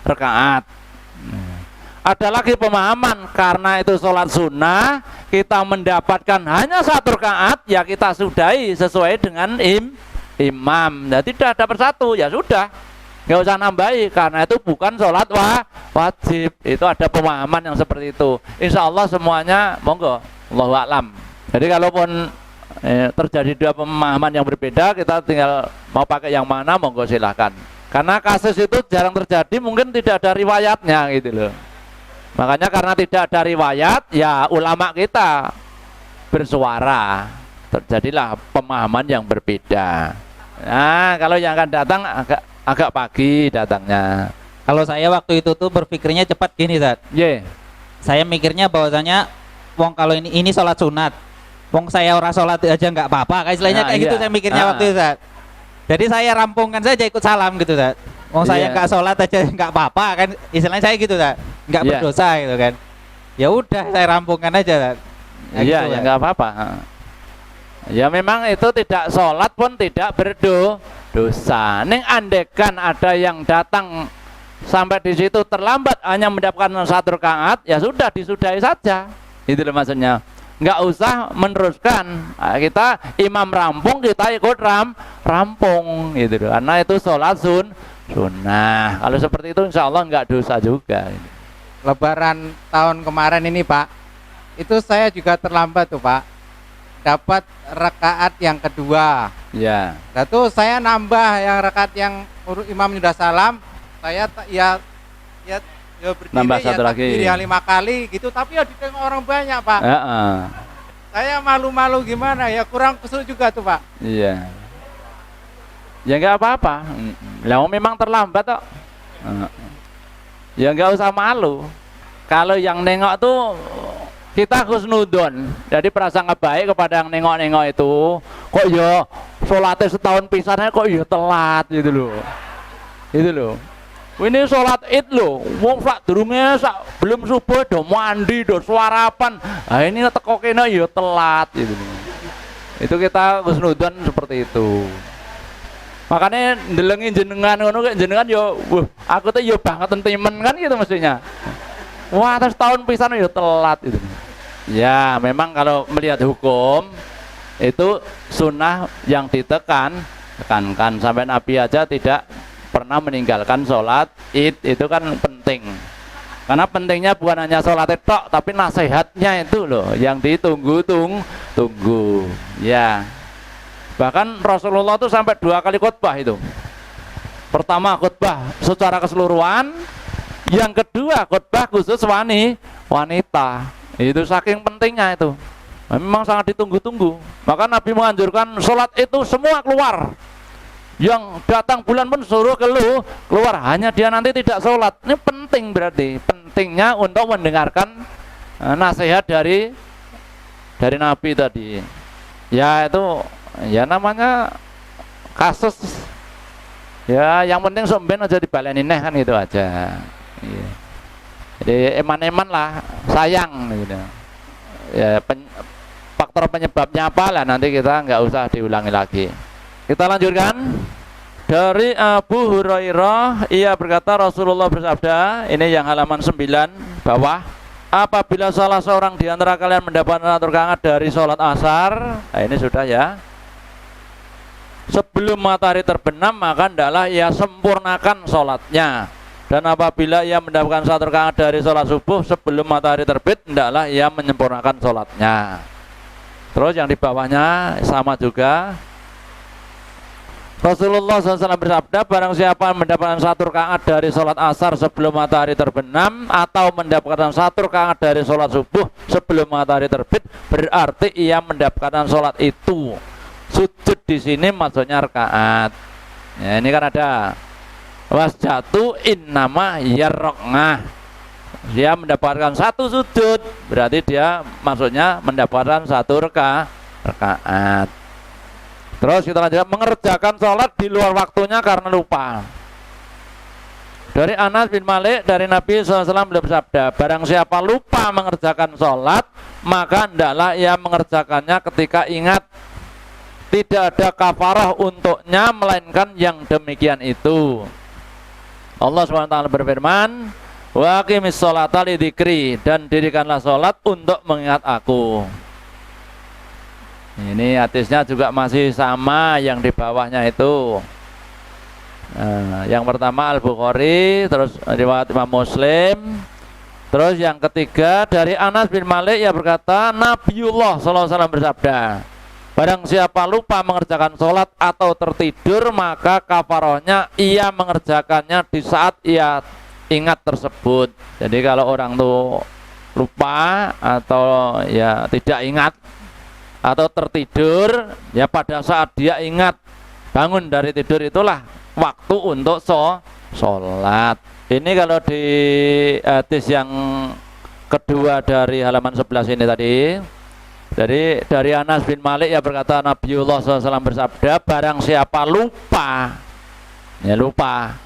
rakaat. Ada lagi pemahaman karena itu sholat sunnah kita mendapatkan hanya 1 rakaat ya kita sudahi sesuai dengan imam. Jadi tidak dapat 1 ya sudah nggak usah nambahi karena itu bukan sholat wajib. Itu ada pemahaman yang seperti itu. Insya Allah semuanya monggo Allahu a'lam. Jadi kalaupun terjadi 2 pemahaman yang berbeda kita tinggal mau pakai yang mana monggo silahkan. Karena kasus itu jarang terjadi mungkin tidak ada riwayatnya gitu loh. Makanya karena tidak ada riwayat ya ulama kita bersuara terjadilah pemahaman yang berbeda. Nah kalau yang akan datang agak pagi datangnya. Kalau saya waktu itu tuh berpikirnya cepat gini Ustaz. Saya mikirnya bahwasanya wong kalau ini sholat sunat. Wong saya orang sholat aja nggak apa-apa. Kayak istilahnya kayak gitu saya mikirnya waktu itu Ustaz. Jadi saya rampungkan saja ikut salam gitu Ustaz. Wong saya nggak sholat aja nggak apa-apa kan istilahnya saya gitu Ustaz. Nggak berdosa gitu kan. Ya udah saya rampungkan aja Ustaz. Iya ya nggak apa-apa. Ya memang itu tidak sholat pun tidak berdosa. Ning andekan ada yang datang sampai di situ terlambat hanya mendapatkan 1 rakaat ya sudah disudahi saja. Itu maksudnya. Nggak usah meneruskan. Nah, kita imam rampung kita ikut rampung gitu. Karena itu sholat sunnah. Kalau seperti itu insya Allah nggak dosa juga. Lebaran tahun kemarin ini Pak, itu saya juga terlambat tuh Pak, dapat rakaat yang kedua. Ya. Nah tuh saya nambah yang rakaat yang imam sudah salam, saya ya berdiri nambah ya 1 lagi. takbir yang 5 kali gitu, tapi ya ditengok orang banyak Pak. Saya malu-malu gimana ya, kurang khusyuk juga tuh Pak. Iya. Ya nggak apa-apa. Lah memang terlambat kok. Ya nggak usah malu. Kalau yang nengok tuh kita husnudon. Jadi prasangka baik kepada yang nengok-nengok itu. Kok ya sholatnya setahun pisannya kok ya telat gitu loh. Itu loh. Ini sholat Id loh. Wong sak durunge sak belum subuh do mandi do suarapan. Nah ini teko kene ya telat gitu loh. Itu kita husnudon seperti itu. Makanya ndelengi jenengan ngono kayak jenengan yo aku tuh yo banget temen kan gitu mestinya. Wah, terus tahun pisan yo telat itu. Ya, memang kalau melihat hukum itu sunnah yang tekankan sampai Nabi aja tidak pernah meninggalkan sholat Id itu kan penting. Karena pentingnya bukan hanya sholat tok tapi nasihatnya itu loh yang ditunggu. Ya. Bahkan Rasulullah itu sampai 2 kali khutbah itu. Pertama khutbah secara keseluruhan, yang kedua khutbah khusus wanita. Itu saking pentingnya itu. Memang sangat ditunggu-tunggu. Maka Nabi menganjurkan sholat itu semua keluar. Yang datang bulan pun suruh keluar. Hanya dia nanti tidak sholat. Ini penting berarti. Pentingnya untuk mendengarkan nasihat dari Nabi tadi. Ya itu ya namanya kasus. Ya yang penting somben aja dibaleni neh kan gitu aja. Iya. Jadi eman-eman lah, sayang gitu. Ya faktor penyebabnya apa lah nanti kita nggak usah diulangi lagi. Kita lanjutkan. Dari Abu Hurairah, ia berkata Rasulullah bersabda, ini yang halaman 9 bawah, apabila salah seorang di antara kalian mendapatkan 1 rakaat dari sholat asar, nah ini sudah ya, sebelum matahari terbenam maka hendaklah ia sempurnakan sholatnya. Dan apabila ia mendapatkan 1 rakaat dari sholat subuh sebelum matahari terbit, hendaklah ia menyempurnakan sholatnya. Terus yang di bawahnya sama juga, Rasulullah SAW bersabda, barang siapa mendapatkan 1 rakaat dari sholat asar sebelum matahari terbenam atau mendapatkan 1 rakaat dari sholat subuh sebelum matahari terbit, berarti ia mendapatkan sholat itu. Sujud di sini maksudnya rakaat. Ya, ini kan ada wasjatu innama yarrokngah. Dia mendapatkan 1 sujud, berarti dia maksudnya mendapatkan 1 rakaat. Terus kita lanjutkan, mengerjakan sholat di luar waktunya karena lupa. Dari Anas bin Malik, dari Nabi SAW beliau bersabda, barang siapa lupa mengerjakan sholat, maka hendaklah ia mengerjakannya ketika ingat. Tidak ada kafarah untuknya, melainkan yang demikian itu. Allah SWT berfirman, wa aqimis sholata lidzikri, dan dirikanlah sholat untuk mengingat aku. Ini hadisnya juga masih sama yang di bawahnya itu. Yang pertama Al-Bukhari, terus riwayat Imam Muslim. Terus yang ketiga dari Anas bin Malik, ia berkata Nabiullah SAW bersabda, barang siapa lupa mengerjakan sholat atau tertidur, maka kafarahnya ia mengerjakannya di saat ia ingat tersebut. Jadi kalau orang tuh lupa atau ya tidak ingat atau tertidur, ya pada saat dia ingat bangun dari tidur itulah waktu untuk sholat. Ini kalau di hadis yang kedua dari halaman 11 ini tadi, dari Anas bin Malik ya berkata Nabiullah SAW bersabda, barang siapa lupa, ya lupa,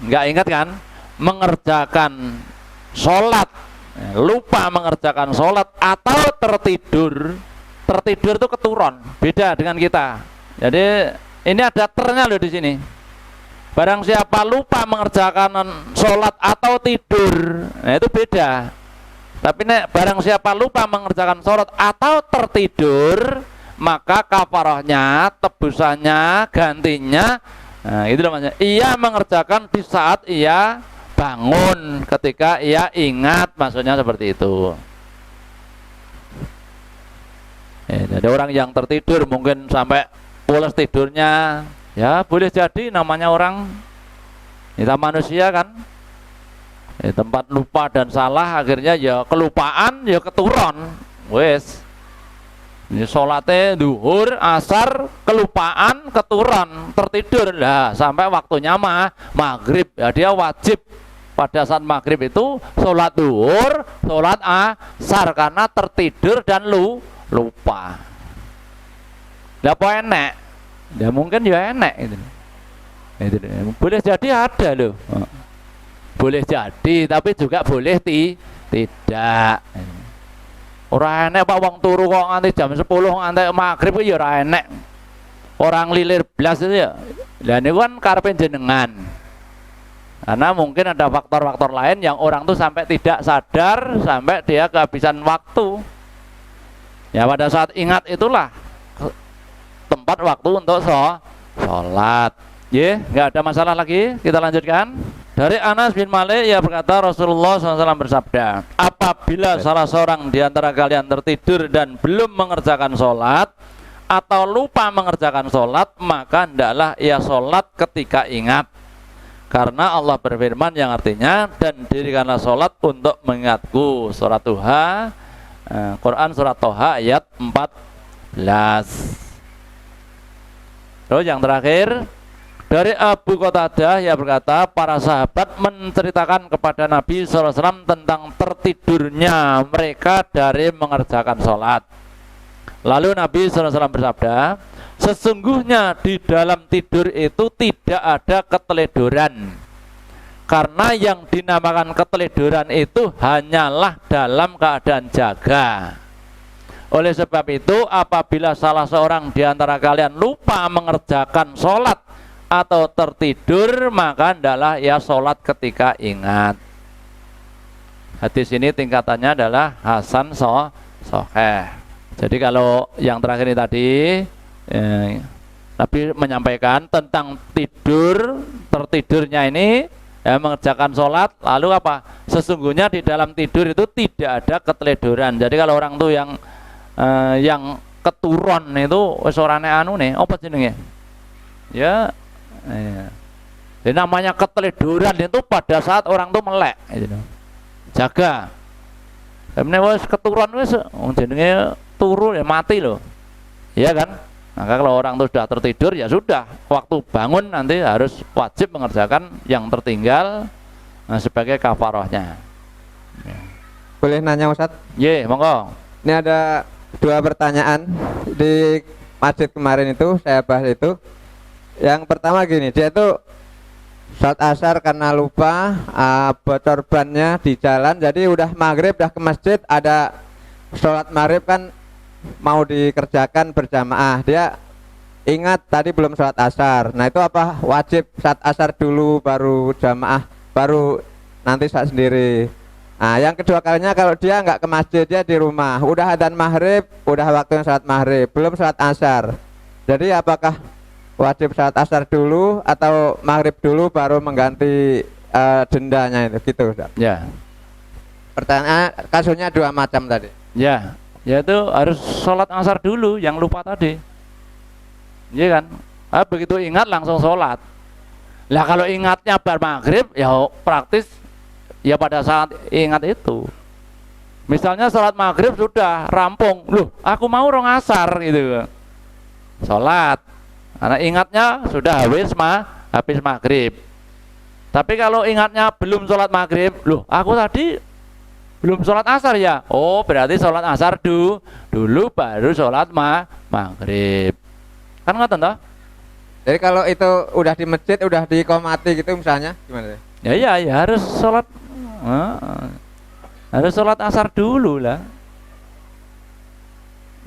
nggak ingat kan, mengerjakan sholat, lupa mengerjakan sholat atau tertidur. Tertidur itu keturun, beda dengan kita. Jadi ini ada ternya loh di sini. Barang siapa lupa mengerjakan sholat atau tidur, nah itu beda. Tapi nek barang siapa lupa mengerjakan sholat atau tertidur, maka kafarahnya, tebusannya, gantinya, nah itu namanya ia mengerjakan di saat ia bangun, ketika ia ingat, maksudnya seperti itu. Jadi orang yang tertidur mungkin sampai pulas tidurnya, ya boleh jadi namanya orang, kita manusia kan, tempat lupa dan salah akhirnya ya kelupaan, ya keturun, wes. Ini sholatnya duhur, asar, kelupaan, keturun, tertidur lah sampai waktunya maghrib, ya dia wajib pada saat maghrib itu sholat duhur, sholat asar karena tertidur dan lupa. Lah apa enek? Ya mungkin ya enek itu. Boleh jadi ada loh. Boleh jadi, tapi juga boleh tidak. Ora enek Pak wong turu kok nganti jam 10 nganti maghrib ya ora enek. Orang lilir blas itu ya. Lah niku kan karepe jenengan. Karena mungkin ada faktor-faktor lain yang orang tuh sampai tidak sadar, sampai dia kehabisan waktu. Ya pada saat ingat itulah tempat waktu untuk sholat. Ya, nggak ada masalah lagi. Kita lanjutkan. Dari Anas bin Malik ia berkata Rasulullah SAW bersabda, apabila salah seorang di antara kalian tertidur dan belum mengerjakan sholat atau lupa mengerjakan sholat, maka hendaklah ia sholat ketika ingat. Karena Allah berfirman yang artinya, dan dirikanlah sholat untuk mengingatku. Surat Tuha, Quran surat Toha ayat 14. Terus yang terakhir Dari Abu Qatadah ia berkata, para sahabat menceritakan kepada Nabi SAW tentang tertidurnya mereka dari mengerjakan sholat. Lalu Nabi SAW bersabda, sesungguhnya di dalam tidur itu tidak ada keteledoran. Karena yang dinamakan keteledoran itu hanyalah dalam keadaan jaga. Oleh sebab itu, apabila salah seorang di antara kalian lupa mengerjakan sholat atau tertidur, maka hendaklah ia sholat ketika ingat. Hadis ini tingkatannya adalah hasan sahih. Jadi kalau yang terakhir ini tadi, Nabi menyampaikan tentang tidur, tertidurnya ini ya, mengerjakan sholat. Lalu apa? Sesungguhnya di dalam tidur itu tidak ada keteledoran. Jadi kalau orang tuh yang keturun itu wis orane anu nih, apa jenenge? Ya, jadi namanya keteledoran itu pada saat orang tuh melek, gitu. Jaga. Tapi wis keturun wis jenenge turu ya mati loh. Iya kan? Maka kalau orang itu sudah tertidur ya sudah, waktu bangun nanti harus wajib mengerjakan yang tertinggal sebagai kafarahnya. Boleh nanya Ustadz? Ye, monggo. Ini ada 2 pertanyaan di masjid kemarin itu saya bahas itu. Yang pertama gini, dia itu sholat asar karena lupa, bocor bannya di jalan, jadi udah maghrib, udah ke masjid, ada sholat maghrib kan mau dikerjakan berjamaah, dia ingat tadi belum sholat asar. Nah itu apa, wajib sholat asar dulu baru jamaah, baru nanti sholat sendiri? Nah yang kedua kalinya kalau dia nggak ke masjid, dia di rumah, udah adzan maghrib, udah waktunya sholat maghrib, belum sholat asar, jadi apakah wajib sholat asar dulu atau maghrib dulu baru mengganti dendanya itu gitu Ustaz? Ya. Pertanyaan kasusnya 2 macam tadi. Ya, yaitu harus sholat asar dulu yang lupa tadi. Iya kan? Begitu ingat langsung sholat. Lah kalau ingatnya bar maghrib ya praktis ya pada saat ingat itu. Misalnya sholat maghrib sudah rampung, loh aku mau rong asar gitu. Sholat, karena ingatnya sudah habis maghrib. Tapi kalau ingatnya belum sholat maghrib, loh aku tadi belum sholat asar ya. Oh berarti sholat asar dulu baru sholat maghrib. Kan nggak toh? Jadi kalau itu udah di masjid, udah dikomati gitu misalnya, gimana? Ya harus sholat, harus sholat asar dulu lah.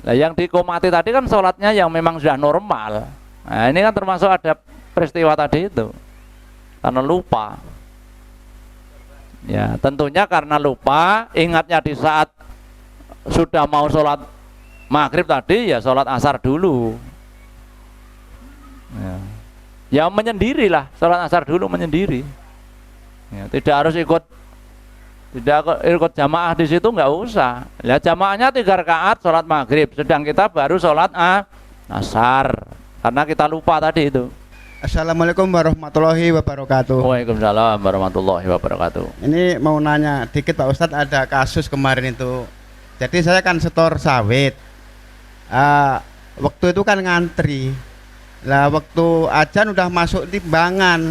Nah yang dikomati tadi kan sholatnya yang memang sudah normal. Nah ini kan termasuk ada peristiwa tadi itu karena lupa. Ya tentunya karena lupa, ingatnya di saat sudah mau sholat maghrib tadi ya sholat asar dulu. Ya menyendiri lah, sholat asar dulu menyendiri. Ya, tidak harus ikut jamaah di situ, nggak usah. Lihat jamaahnya 3 rakaat sholat maghrib, sedang kita baru sholat asar karena kita lupa tadi itu. Assalamualaikum warahmatullahi wabarakatuh. Waalaikumsalam warahmatullahi wabarakatuh. Ini mau nanya dikit Pak Ustadz, ada kasus kemarin itu. Jadi saya kan setor sawit. Waktu itu kan ngantri. Lah waktu ajan udah masuk timbangan.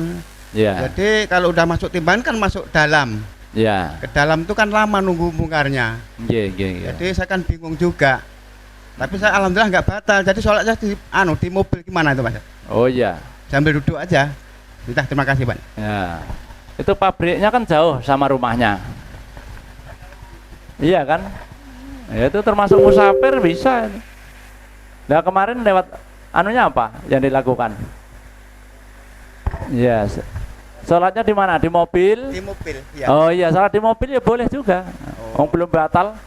Ya. Jadi kalau udah masuk timbangan kan masuk dalam. Ya. Ke dalam itu kan lama nunggu bongkarnya. Iya. Jadi saya kan bingung juga. Tapi saya alhamdulillah nggak batal. Jadi sholatnya di mobil gimana itu Mas? Oh iya. Sambil duduk aja. Sudah, terima kasih Pak. Ya. Itu pabriknya kan jauh sama rumahnya. Iya kan? Ya, itu termasuk musafir bisa. Nah kemarin lewat anunya apa yang dilakukan? Ya. Sholatnya di mana? Di mobil? Di mobil. Ya. Oh iya, sholat di mobil ya boleh juga. Oh belum batal.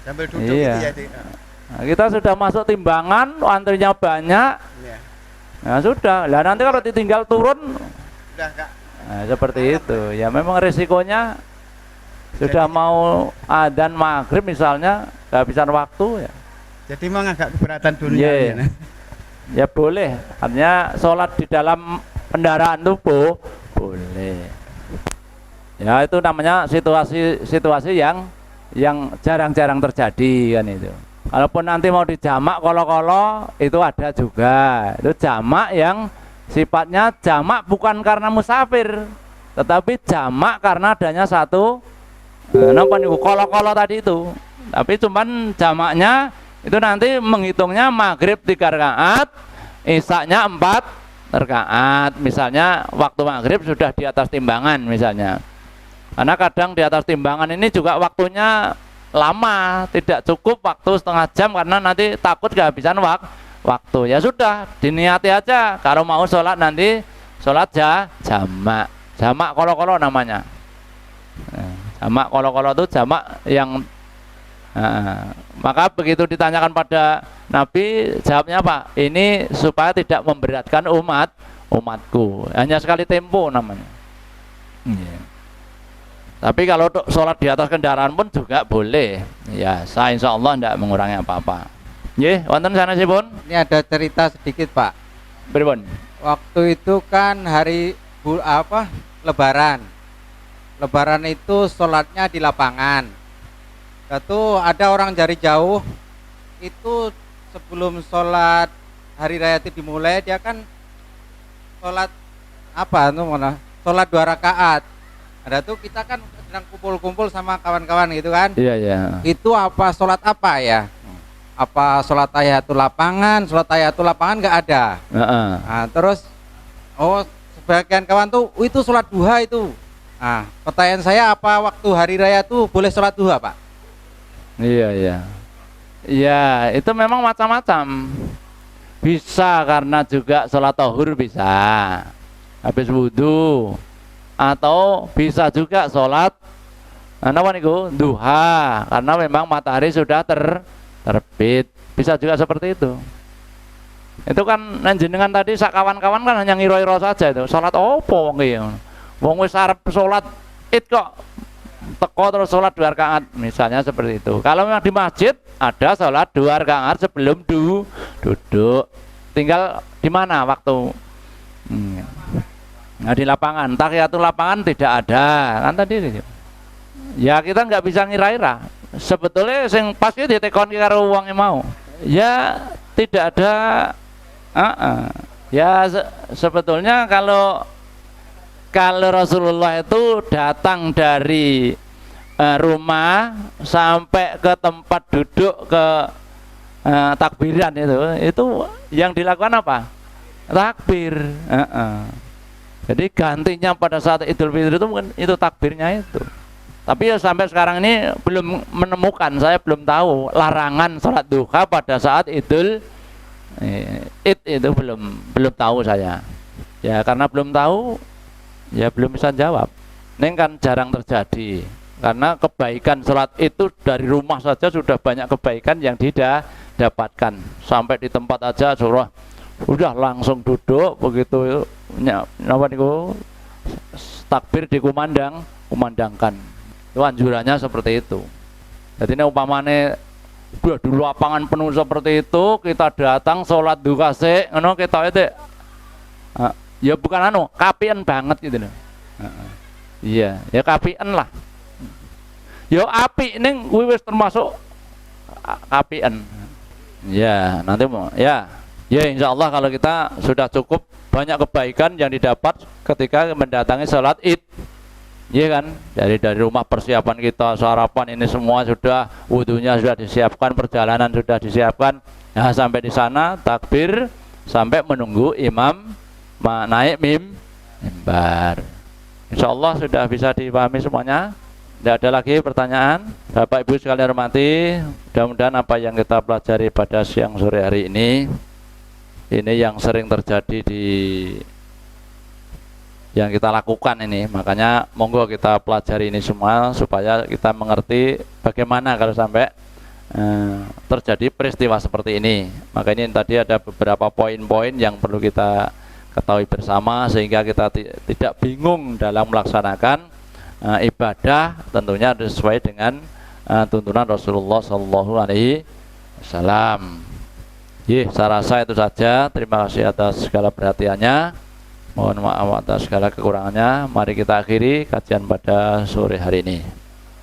Sambil duduk Iya. gitu ya. Nah, kita sudah masuk timbangan, antrinya banyak. Iya. Nah sudah, lah nanti kalau ditinggal turun, Udah Kak. nah, seperti itu. Ya memang resikonya sudah mau adzan maghrib misalnya, kehabisan waktu ya. Jadi memang agak keberatan dunia. Yeah. Ya boleh, artinya sholat di dalam kendaraan tuh boleh. Ya itu namanya situasi yang jarang-jarang terjadi kan itu. Kalaupun nanti mau dijamak kolo-kolo itu ada juga. Itu jamak yang sifatnya jamak bukan karena musafir, tetapi jamak karena adanya satu napa niku kolo-kolo tadi itu. Tapi cuman jamaknya itu nanti menghitungnya maghrib 3 rakaat, isaknya 4 rakaat. Misalnya waktu maghrib sudah di atas timbangan misalnya. Karena kadang di atas timbangan ini juga waktunya lama, tidak cukup waktu setengah jam karena nanti takut kehabisan waktu. Ya sudah, diniati aja kalau mau sholat nanti sholat jamak. Jamak kolo-kolo namanya. Jamak kolo-kolo itu jamak yang maka begitu ditanyakan pada Nabi, jawabnya apa? Ini supaya tidak memberatkan umatku. Hanya sekali tempo namanya. Tapi kalau untuk sholat di atas kendaraan pun juga boleh. Ya, saya insya Allah tidak mengurangi apa-apa. Nggih, wonten sanesipun. Ini ada cerita sedikit, Pak. Pripun? Waktu itu kan hari Lebaran. Lebaran itu sholatnya di lapangan. Itu ada orang dari jauh itu sebelum sholat hari raya itu dimulai, dia kan sholat sholat 2 rakaat. Ada tuh kita kan sedang kumpul-kumpul sama kawan-kawan gitu kan. Iya, iya. Itu apa sholat apa ya? Apa sholat tahiyatul lapangan? Sholat tahiyatul lapangan nggak ada. Nah, terus sebagian kawan tuh itu sholat duha itu. Nah, pertanyaan saya, apa waktu hari raya tuh boleh sholat duha, Pak? Iya, iya. Ya, itu memang macam-macam. Bisa karena juga sholat zuhur bisa. Habis wudhu. Atau bisa juga sholat duha karena memang matahari sudah terbit. Bisa juga seperti itu. Itu kan jenengan tadi sak kawan-kawan kan hanya ngiro-iro saja itu. Sholat opo nggih. Wong wis arep sholat Id kok teko terus sholat 2 rakaat misalnya seperti itu. Kalau memang di masjid ada sholat 2 rakaat sebelum duduk. Tinggal di mana waktu. Nah, di lapangan, tahiyatul lapangan tidak ada kan tadi. Ya kita nggak bisa ngira-ira. Sebetulnya sing pas itu ditekon karo wong yang mau. Ya tidak ada. Ya sebetulnya kalau Rasulullah itu datang dari rumah sampai ke tempat duduk ke takbiran itu yang dilakukan apa? Takbir. Jadi gantinya pada saat Idul Fitri itu mungkin itu takbirnya itu. Tapi ya sampai sekarang ini belum menemukan, saya belum tahu larangan sholat duha pada saat Idul Id itu belum tahu saya. Ya karena belum tahu, ya belum bisa jawab. Ini kan jarang terjadi. Karena kebaikan sholat itu dari rumah saja sudah banyak kebaikan yang didapatkan. Sampai di tempat aja surah udah langsung duduk begitu takbir kumandangkan. Itu anjurannya seperti itu. Jadi ini umpamane udah di lapangan penuh seperti itu, kita datang sholat duha sik ngono kita itu ya bukan kapien banget gitu loh. Iya, ya kapien lah. Ya api ning kuwi wis termasuk kapien. Ya, nanti mau ya. Ya insya Allah kalau kita sudah cukup banyak kebaikan yang didapat ketika mendatangi sholat Id. Iya kan, dari rumah persiapan kita, sarapan ini semua sudah, wudhunya sudah disiapkan, perjalanan sudah disiapkan. Nah sampai di sana takbir sampai menunggu imam naik mimbar. Insya Allah sudah bisa dipahami semuanya. Tidak ada lagi pertanyaan. Bapak Ibu sekalian hormati, mudah-mudahan apa yang kita pelajari pada siang sore hari ini yang sering terjadi yang kita lakukan ini, makanya monggo kita pelajari ini semua supaya kita mengerti bagaimana kalau sampai terjadi peristiwa seperti ini. Maka ini tadi ada beberapa poin-poin yang perlu kita ketahui bersama sehingga kita tidak bingung dalam melaksanakan ibadah, tentunya sesuai dengan tuntunan Rasulullah Shallallahu Alaihi Wasallam. Saya rasa itu saja. Terima kasih atas segala perhatiannya. Mohon maaf atas segala kekurangannya. Mari kita akhiri kajian pada sore hari ini.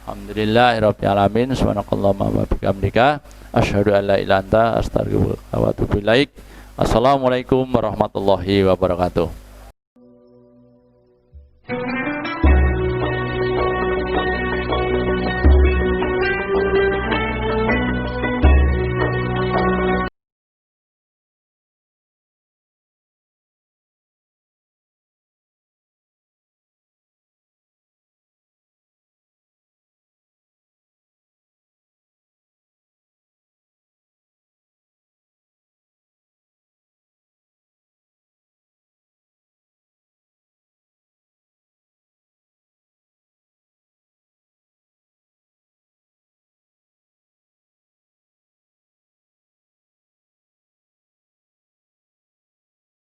Alhamdulillahirabbil alamin. Subhanakallahumma wa bihamdika asyhadu an la ilaha illa anta astaghfiruka wa atubu ilaik. Assalamualaikum warahmatullahi wabarakatuh.